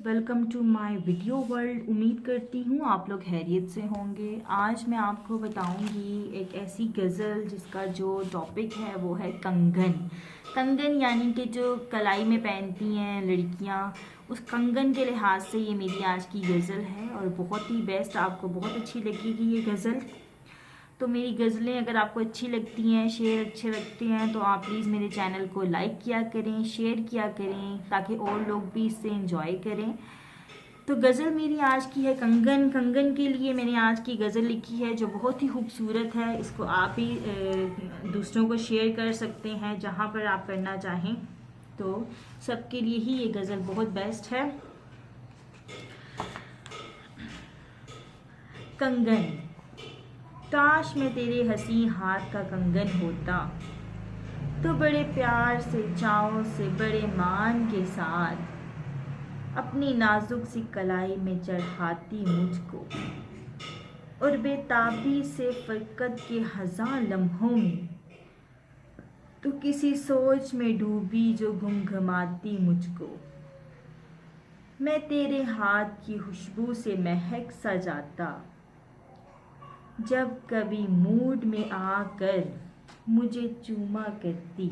Welcome to my video world. उम्मीद करती हूँ आप लोग खैरियत से होंगे। आज मैं आपको बताऊँगी एक ऐसी गज़ल जिसका जो टॉपिक है वो है कंगन। कंगन यानी कि जो कलाई में पहनती हैं लड़कियाँ, उस कंगन के लिहाज से ये मेरी आज की गज़ल है और बहुत ही बेस्ट, आपको बहुत अच्छी लगेगी ये गज़ल। तो मेरी गज़लें अगर आपको अच्छी लगती हैं, शेर अच्छे लगते हैं, तो आप प्लीज़ मेरे चैनल को लाइक किया करें, शेयर किया करें, ताकि और लोग भी इससे एंजॉय करें। तो गज़ल मेरी आज की है कंगन। कंगन के लिए मैंने आज की गज़ल लिखी है जो बहुत ही खूबसूरत है। इसको आप ही दूसरों को शेयर कर सकते हैं जहाँ पर आप करना चाहें। तो सबके लिए ही ये गज़ल बहुत बेस्ट है। कंगन। काश मैं तेरे हंसी हाथ का कंगन होता, तो बड़े प्यार से चाव से बड़े मान के साथ अपनी नाजुक सी कलाई में चढ़ाती मुझको, और बेताबी से फ़रकत के हजार लम्हों में तो किसी सोच में डूबी जो घुमघुमाती मुझको। मैं तेरे हाथ की खुशबू से महक सा जाता, जब कभी मूड में आकर मुझे चूमा करती,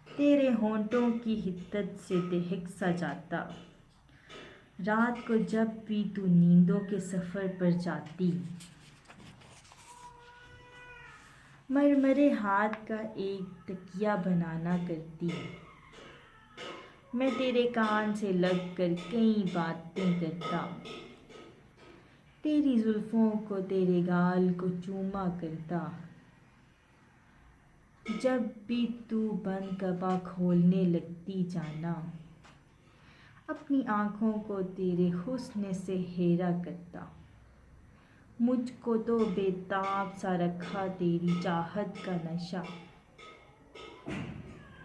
तेरे होंठों की हिद्दत से दहक सा जाता। रात को जब भी तू नींदों के सफ़र पर जाती, मरमरे हाथ का एक तकिया बनाना करती। मैं तेरे कान से लग कर कई बातें करता, तेरी जुल्फ़ों को तेरे गाल को चूमा करता। जब भी तू बंद कबा खोलने लगती जाना, अपनी आँखों को तेरे हुस्न से हेरा करता। मुझको तो बेताब सा रखा तेरी चाहत का नशा,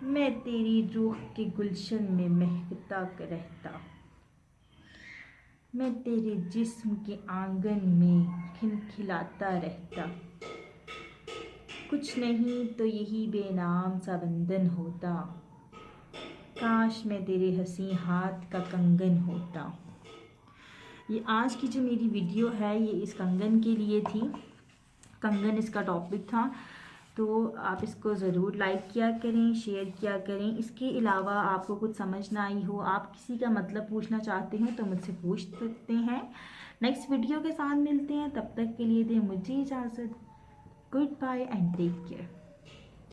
मैं तेरी रूह के गुलशन में महकता रहता। मैं तेरे जिस्म के आंगन में खिलखिलाता रहता। कुछ नहीं तो यही बेनाम सा बंधन होता, काश मैं तेरे हंसी हाथ का कंगन होता। ये आज की जो मेरी वीडियो है ये इस कंगन के लिए थी। कंगन इसका टॉपिक था। तो आप इसको ज़रूर लाइक किया करें, शेयर किया करें। इसके अलावा आपको कुछ समझ ना आई हो, आप किसी का मतलब पूछना चाहते हो तो मुझसे पूछ सकते हैं। नेक्स्ट वीडियो के साथ मिलते हैं, तब तक के लिए दें मुझे इजाज़त। Goodbye and take care.